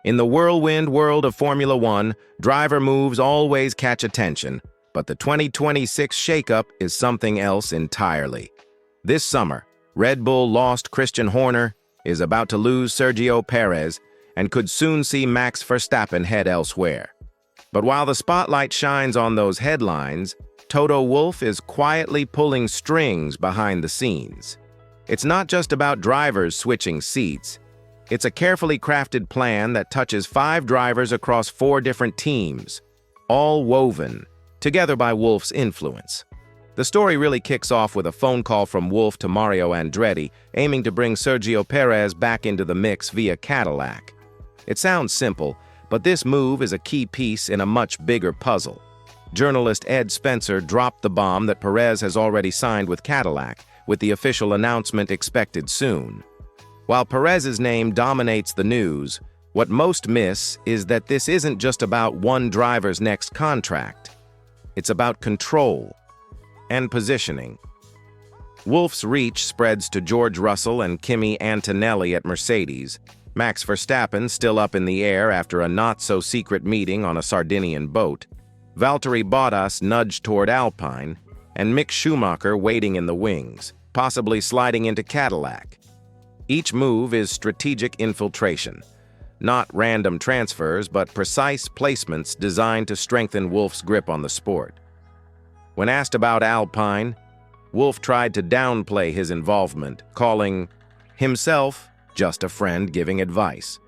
In the whirlwind world of Formula One, driver moves always catch attention, but the 2026 shakeup is something else entirely. This summer, Red Bull lost Christian Horner, is about to lose Sergio Perez, and could soon see Max Verstappen head elsewhere. But while the spotlight shines on those headlines, Toto Wolff is quietly pulling strings behind the scenes. It's not just about drivers switching seats. It's a carefully crafted plan that touches 5 drivers across 4 different teams, all woven together by Wolff's influence. The story really kicks off with a phone call from Wolff to Mario Andretti, aiming to bring Sergio Perez back into the mix via Cadillac. It sounds simple, but this move is a key piece in a much bigger puzzle. Journalist Ed Spencer dropped the bomb that Perez has already signed with Cadillac, with the official announcement expected soon. While Perez's name dominates the news, what most miss is that this isn't just about one driver's next contract. It's about control and positioning. Wolff's reach spreads to George Russell and Kimi Antonelli at Mercedes, Max Verstappen still up in the air after a not-so-secret meeting on a Sardinian boat, Valtteri Bottas nudged toward Alpine, and Mick Schumacher waiting in the wings, possibly sliding into Cadillac. Each move is strategic infiltration, not random transfers, but precise placements designed to strengthen Wolff's grip on the sport. When asked about Alpine, Wolff tried to downplay his involvement, calling himself just a friend giving advice.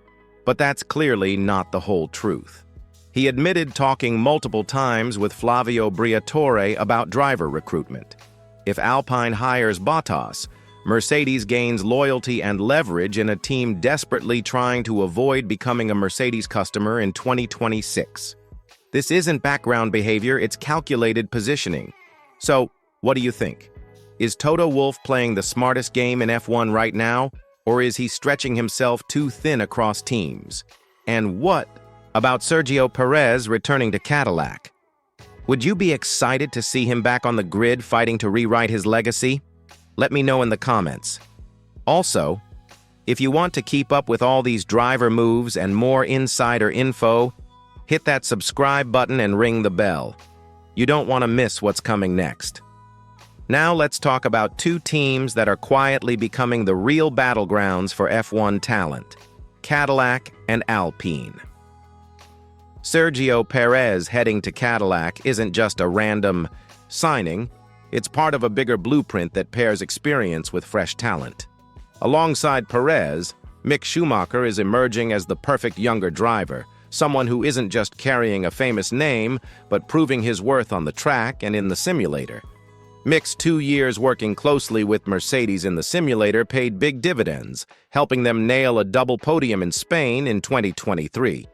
But that's clearly not the whole truth. He admitted talking multiple times with Flavio Briatore about driver recruitment. If Alpine hires Bottas, Mercedes gains loyalty and leverage in a team desperately trying to avoid becoming a Mercedes customer in 2026. This isn't background behavior, it's calculated positioning. So, what do you think? Is Toto Wolff playing the smartest game in F1 right now, or is he stretching himself too thin across teams? And what about Sergio Perez returning to Cadillac? Would you be excited to see him back on the grid fighting to rewrite his legacy? Let me know in the comments. Also, if you want to keep up with all these driver moves and more insider info, hit that subscribe button and ring the bell. You don't want to miss what's coming next. Now let's talk about 2 teams that are quietly becoming the real battlegrounds for F1 talent: Cadillac and Alpine. Sergio Perez heading to Cadillac isn't just a random signing, it's part of a bigger blueprint that pairs experience with fresh talent. Alongside Perez, Mick Schumacher is emerging as the perfect younger driver, someone who isn't just carrying a famous name, but proving his worth on the track and in the simulator. Mick's 2 years working closely with Mercedes in the simulator paid big dividends, helping them nail a double podium in Spain in 2023.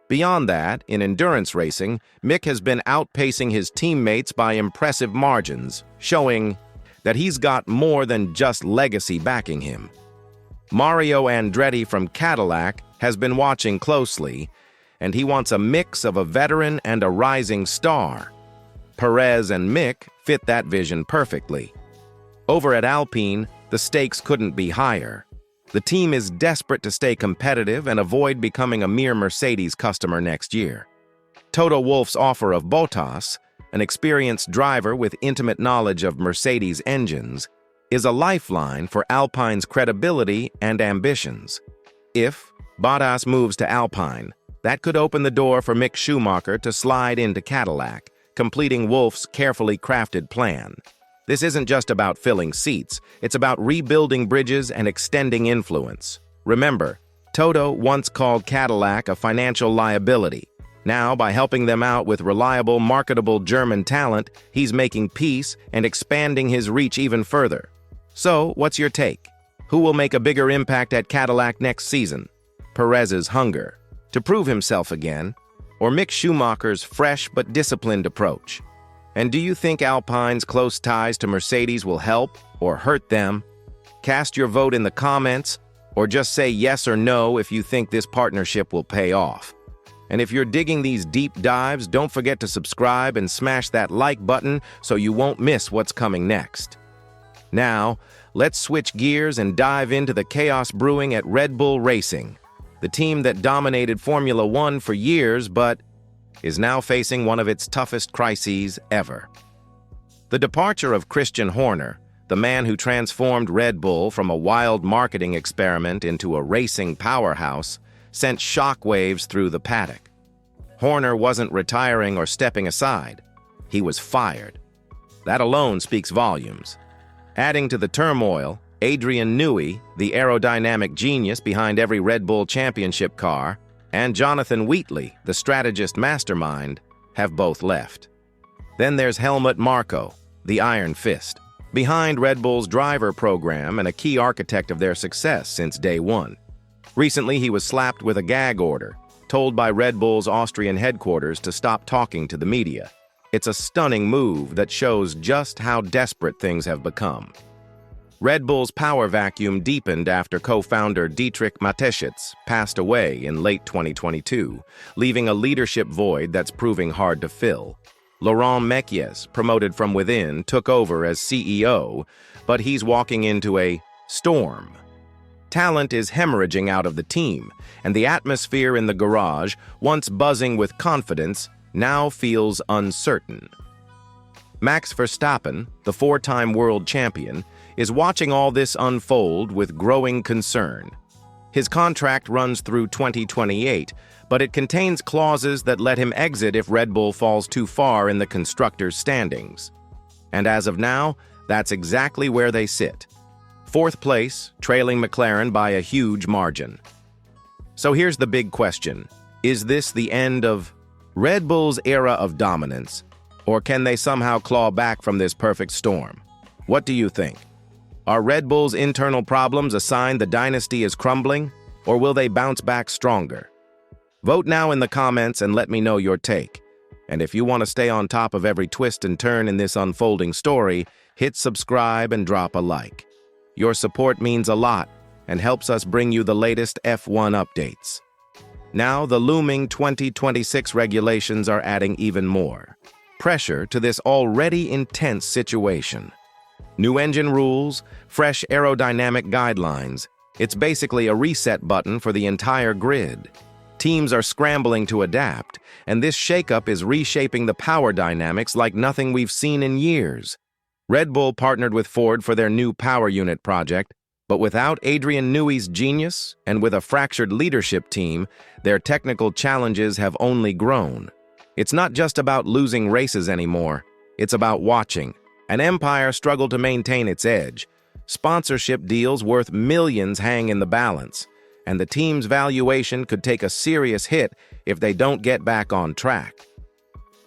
Beyond that, in endurance racing, Mick has been outpacing his teammates by impressive margins, showing that he's got more than just legacy backing him. Mario Andretti from Cadillac has been watching closely, and he wants a mix of a veteran and a rising star. Perez and Mick fit that vision perfectly. Over at Alpine, the stakes couldn't be higher. The team is desperate to stay competitive and avoid becoming a mere Mercedes customer next year. Toto Wolff's offer of Bottas, an experienced driver with intimate knowledge of Mercedes engines, is a lifeline for Alpine's credibility and ambitions. If Bottas moves to Alpine, that could open the door for Mick Schumacher to slide into Cadillac, completing Wolff's carefully crafted plan. This isn't just about filling seats, it's about rebuilding bridges and extending influence. Remember, Toto once called Cadillac a financial liability. Now, by helping them out with reliable, marketable German talent, he's making peace and expanding his reach even further. So, what's your take? Who will make a bigger impact at Cadillac next season? Perez's hunger to prove himself again, or Mick Schumacher's fresh but disciplined approach? And do you think Alpine's close ties to Mercedes will help or hurt them? Cast your vote in the comments, or just say yes or no if you think this partnership will pay off. And if you're digging these deep dives, don't forget to subscribe and smash that like button so you won't miss what's coming next. Now, let's switch gears and dive into the chaos brewing at Red Bull Racing. the team that dominated Formula One for years but is now facing one of its toughest crises ever. The departure of Christian Horner, the man who transformed Red Bull from a wild marketing experiment into a racing powerhouse, sent shockwaves through the paddock. Horner wasn't retiring or stepping aside. He was fired. That alone speaks volumes. Adding to the turmoil, Adrian Newey, the aerodynamic genius behind every Red Bull championship car, and Jonathan Wheatley, the strategist mastermind, have both left. Then there's Helmut Marko, the Iron Fist, behind Red Bull's driver program and a key architect of their success since day one. Recently, he was slapped with a gag order, told by Red Bull's Austrian headquarters to stop talking to the media. It's a stunning move that shows just how desperate things have become. Red Bull's power vacuum deepened after co-founder Dietrich Mateschitz passed away in late 2022, leaving a leadership void that's proving hard to fill. Laurent Mekies, promoted from within, took over as CEO, but he's walking into a storm. Talent is hemorrhaging out of the team, and the atmosphere in the garage, once buzzing with confidence, now feels uncertain. Max Verstappen, the four-time world champion, is watching all this unfold with growing concern. His contract runs through 2028, but it contains clauses that let him exit if Red Bull falls too far in the constructors' standings. And as of now, that's exactly where they sit. Fourth place, trailing McLaren by a huge margin. So here's the big question. Is this the end of Red Bull's era of dominance, or can they somehow claw back from this perfect storm? What do you think? Are Red Bull's internal problems a sign the dynasty is crumbling, or will they bounce back stronger? Vote now in the comments and let me know your take. And if you want to stay on top of every twist and turn in this unfolding story, hit subscribe and drop a like. Your support means a lot and helps us bring you the latest F1 updates. Now, the looming 2026 regulations are adding even more pressure to this already intense situation. New engine rules, fresh aerodynamic guidelines. It's basically a reset button for the entire grid. Teams are scrambling to adapt, and this shakeup is reshaping the power dynamics like nothing we've seen in years. Red Bull partnered with Ford for their new power unit project, but without Adrian Newey's genius and with a fractured leadership team, their technical challenges have only grown. It's not just about losing races anymore. It's about watching an empire struggle to maintain its edge. Sponsorship deals worth millions hang in the balance, and the team's valuation could take a serious hit if they don't get back on track.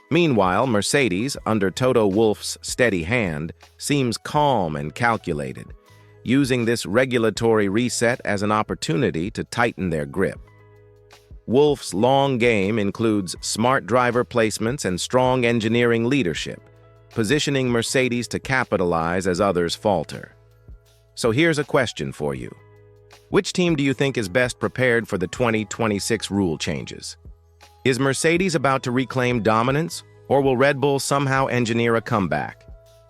Meanwhile, Mercedes, under Toto Wolff's steady hand, seems calm and calculated, using this regulatory reset as an opportunity to tighten their grip. Wolff's long game includes smart driver placements and strong engineering leadership, positioning Mercedes to capitalize as others falter. So here's a question for you. Which team do you think is best prepared for the 2026 rule changes? Is Mercedes about to reclaim dominance, or will Red Bull somehow engineer a comeback?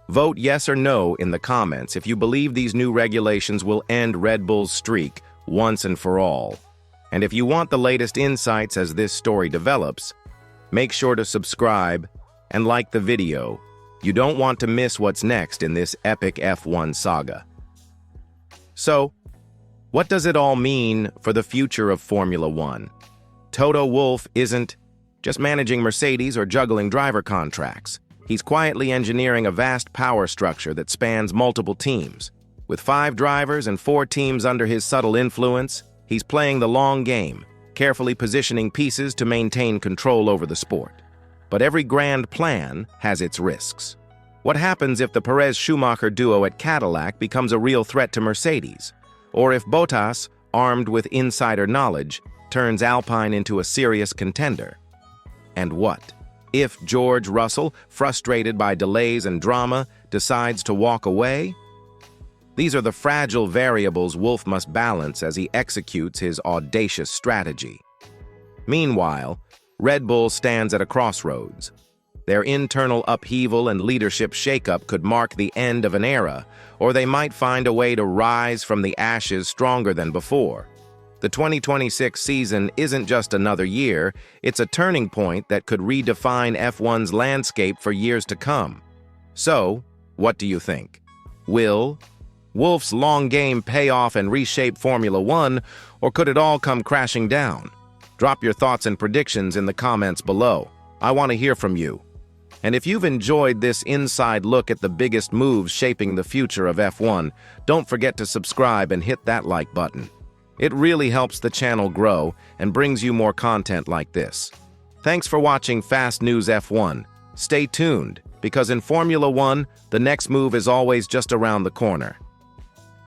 Vote yes or no in the comments if you believe these new regulations will end Red Bull's streak once and for all. And if you want the latest insights as this story develops, make sure to subscribe and like the video. You don't want to miss what's next in this epic F1 saga. So, what does it all mean for the future of Formula One? Toto Wolff isn't just managing Mercedes or juggling driver contracts. He's quietly engineering a vast power structure that spans multiple teams. With 5 drivers and 4 teams under his subtle influence, he's playing the long game, carefully positioning pieces to maintain control over the sport. But every grand plan has its risks. What happens if the Perez-Schumacher duo at Cadillac becomes a real threat to Mercedes? Or if Bottas, armed with insider knowledge, turns Alpine into a serious contender? And what if George Russell, frustrated by delays and drama, decides to walk away? These are the fragile variables Wolff must balance as he executes his audacious strategy. Meanwhile, Red Bull stands at a crossroads. Their internal upheaval and leadership shakeup could mark the end of an era, or they might find a way to rise from the ashes stronger than before. The 2026 season isn't just another year, it's a turning point that could redefine F1's landscape for years to come. So, what do you think? Will Wolff's long game pay off and reshape Formula One, or could it all come crashing down? Drop your thoughts and predictions in the comments below. I want to hear from you. And if you've enjoyed this inside look at the biggest moves shaping the future of F1, don't forget to subscribe and hit that like button. It really helps the channel grow and brings you more content like this. Thanks for watching Fast News F1. Stay tuned, because in Formula One, the next move is always just around the corner.